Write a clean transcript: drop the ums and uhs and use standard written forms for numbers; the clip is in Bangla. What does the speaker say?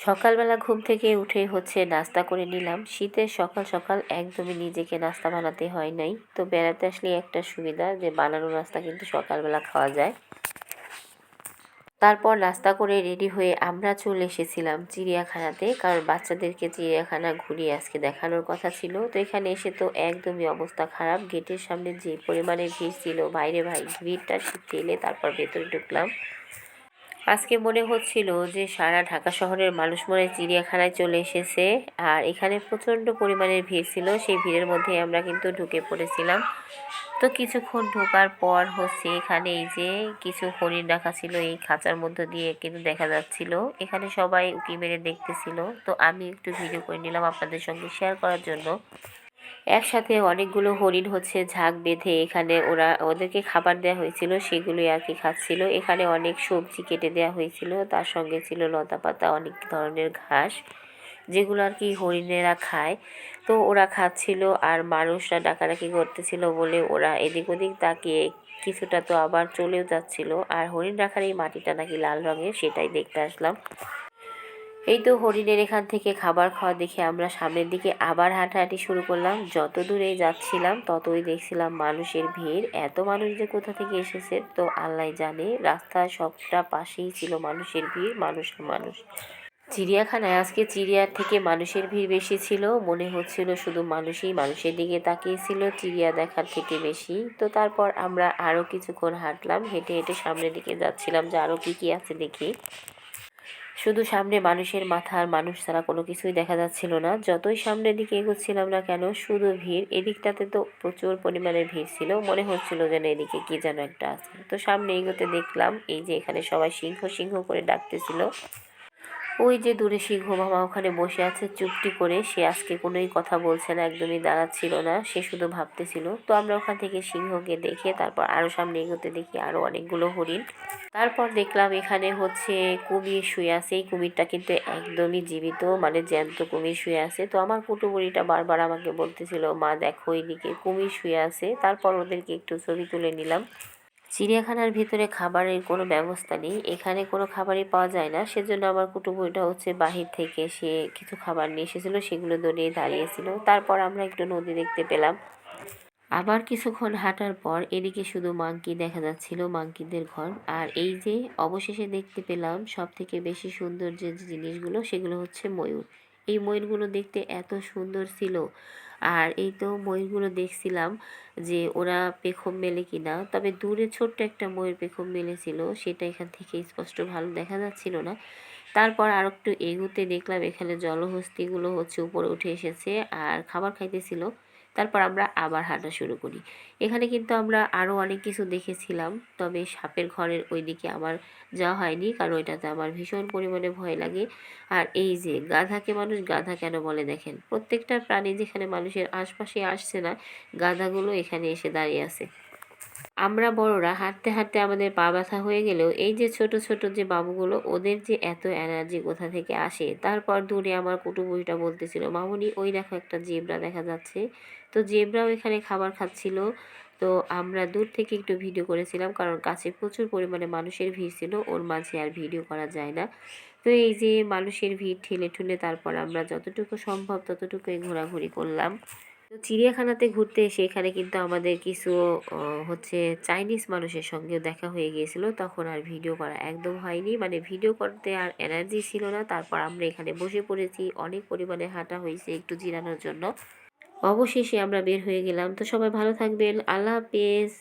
সকালবেলা ঘুম থেকে উঠে নাস্তা করে নিলাম। শীতের সকাল সকাল একদমই নিজেকে নাস্তা বানাতে হয় নাই। তো বেড়াতে আসলে একটা সুবিধা যে বানানো নাস্তা কিন্তু সকালবেলা খাওয়া যায়। তারপর নাস্তা করে রেডি হয়ে আমরা চলে এসেছিলাম চিড়িয়াখানাতে, কারণ বাচ্চাদেরকে চিড়িয়াখানা ঘুরিয়ে আজকে দেখানোর কথা ছিল। তো এখানে এসে তো একদমই অবস্থা খারাপ। গেটের সামনে যে পরিমাণে ভিড় ছিল, বাইরে ভাই ভিড়টা ঠেলে তারপর ভেতরে ঢুকলাম। আজকে মনে হচ্ছিল যে সারা ঢাকা শহরের মানুষ মনে হয় চিড়িয়াখানায় চলে এসেছে। আর এখানে প্রচণ্ড পরিমাণের ভিড় ছিল, সেই ভিড়ের মধ্যে আমরা কিন্তু ঢুকে পড়েছিলাম। তো কিছুক্ষণ ঢোকার পর এখানে এই যে কিছু হরিণ রাখা ছিল, এই খাঁচার মধ্য দিয়ে কিন্তু দেখা যাচ্ছিল। এখানে সবাই উঁকি মেরে দেখতেছিল। তো আমি একটু ভিডিও করে নিলাম আপনাদের সঙ্গে শেয়ার করার জন্য। একসাথে অনেকগুলো হরিণ ঝাঁক বেঁধে এখানে ওদেরকে খাবার দেওয়া হয়েছিল, সেগুলোই আর কি খাচ্ছিল। এখানে অনেক সবজি কেটে দেওয়া হয়েছিল, তার সঙ্গে ছিল লতাপাতা, অনেক ধরনের ঘাস, যেগুলো আর কি হরিণেরা খায়। তো ওরা খাচ্ছিল আর মানুষরা ডাকাডাকি করতেছিল বলে ওরা এদিক ওদিক তাকিয়ে কিছুটা তো আবার চলেও যাচ্ছিল। আর হরিণ রাখার এই মাটিটা নাকি লাল রঙের, সেটাই দেখতে আসলাম। এই তো হরিণের এখান থেকে খাবার খাওয়া দেখে আমরা সামনের দিকে আবার হাঁটাহাঁটি শুরু করলাম। যত দূরেই যাচ্ছিলাম ততই দেখছিলাম মানুষের ভিড়। এত মানুষ যে কোথা থেকে এসেছে তো আল্লাহ জানে। রাস্তার সবটা পাশেই ছিল মানুষের ভিড়, মানুষ আর মানুষ। চিড়িয়াখানায় আজকে চিড়িয়ার থেকে মানুষের ভিড় বেশি ছিল। মনে হচ্ছিল শুধু মানুষই মানুষের দিকে তাকিয়েছিল, চিড়িয়া দেখার থেকে বেশি। তো তারপর আমরা আরও কিছুক্ষণ হাঁটলাম, হেঁটে হেঁটে সামনের দিকে যাচ্ছিলাম যে আরও কী কী আছে দেখি। শুধু সামনে মানুষের মাথা আর মানুষ ছাড়া কোনো কিছুই দেখা যাচ্ছিল না। যতই সামনের দিকে এগোচ্ছিলাম না কেন শুধু ভিড়। এদিকটাতে তো প্রচুর পরিমাণে ভিড় ছিল, মনে হচ্ছিল যেন এদিকে কি যেন একটা আছে। তো সামনে এগোতে দেখলাম এই যে এখানে সবাই সিংহ সিংহ করে ডাকতেছিল। ওই যে দূরে সিংহ মামা ওখানে বসে আছে চুপটি করে, সে আজকে কোনোই কথা বলছে না, একদমই দাঁড়াচ্ছিল না, সে শুধু ভাবতেছিল। তো আমরা ওখান থেকে সিংহকে দেখে তারপর আরও সামনে এগোতে দেখি আরও অনেকগুলো হরিণ। তারপর দেখলাম এখানে কুমির শুয়ে আছে। এই কুমিরটা কিন্তু একদমই জীবিত, মানে জ্যান্ত কুমির শুয়ে আছে। তো আমার কুটুবুড়িটা বারবার আমাকে বলতেছিল, মা দেখো এইদিকে কুমির শুয়ে আছে। তারপর ওদেরকে একটু ছবি তুলে নিলাম। চিড়িয়াখানার ভিতরে খাবারের কোনো ব্যবস্থা নেই, এখানে কোনো খাবারই পাওয়া যায় না। সেজন্য আমার কুটুম্বটা বাহির থেকে সে কিছু খাবার নিয়ে এসেছিলো, সেগুলো নিয়ে দাঁড়িয়েছিল। তারপর আমরা একটু নদী দেখতে পেলাম। আবার কিছুক্ষণ হাঁটার পর এদিকে শুধু মাংকি দেখা যাচ্ছিল, মাংকিদের ঘর। আর এই যে অবশেষে দেখতে পেলাম সব থেকে বেশি সুন্দর যে জিনিসগুলো, সেগুলো ময়ূর। এই ময়ূরগুলো দেখতে এত সুন্দর ছিল। আর এই তো ময়ূরগুলো দেখছিলাম যে ওরা পেখম মেলে কিনা, তবে দূরে ছোট্ট একটা ময়ূর পেখম মেলেছিল, সেটা এখান থেকে স্পষ্ট ভালো দেখা যাচ্ছিল না। তারপর আর একটু এগুতে দেখলাম এখানে জলহস্তিগুলো উপরে উঠে এসেছে আর খাবার খাইতেছিল। তারপর আমরা আবার হাঁটা শুরু করি। এখানে কিন্তু আমরা আরও অনেক কিছু দেখেছিলাম, তবে সাপের ঘরের ওইদিকে আমার যাওয়া হয়নি, কারণ ওইটাতে আমার ভীষণ পরিমাণে ভয় লাগে। আর এই যে গাধাকে মানুষ গাধা কেন বলে দেখেন, প্রত্যেকটা প্রাণী যেখানে মানুষের আশপাশে আসছে না, গাধাগুলো এখানে এসে দাঁড়িয়ে আছে। আমরা বড়রা হাঁটতে হাঁটতে আমাদের পা ব্যথা হয়ে গেলেও এই যে ছোট ছোট যে বাবুগুলো, ওদের যে এত এনার্জি কোথা থেকে আসে। তারপর দূরে আমার কুটুবুড়িটা বলতেছিল, মামুনি ওই দেখো একটা জেব্রা দেখা যাচ্ছে। তো জেব্রাও এখানে খাবার খাচ্ছিল। তো আমরা দূর থেকে একটু ভিডিও করেছিলাম, কারণ কাছে প্রচুর পরিমাণে মানুষের ভিড় ছিল, ওর মাঝে আর ভিডিও করা যায় না। তো এই যে মানুষের ভিড় ঠেলে ঠুলে তারপর আমরা যতটুকু সম্ভব ততটুকুই ঘোরাঘুরি করলাম। তো চিড়িয়াখানাতে ঘুরতে এসে এখানে কিন্তু আমাদের কিছু চাইনিজ মানুষের সঙ্গেও দেখা হয়ে গিয়েছিল। তখন আর ভিডিও করা একদম হয়নি, মানে ভিডিও করতে আর এনার্জি ছিল না। তারপর আমরা এখানে বসে পড়েছি, অনেক পরিমাণে হাঁটা হয়েছে একটু জিরানোর জন্য। অবশেষে আমরা বের হয়ে গেলাম। তো সবাই ভালো থাকবেন, আল্লাহ হাফেজ।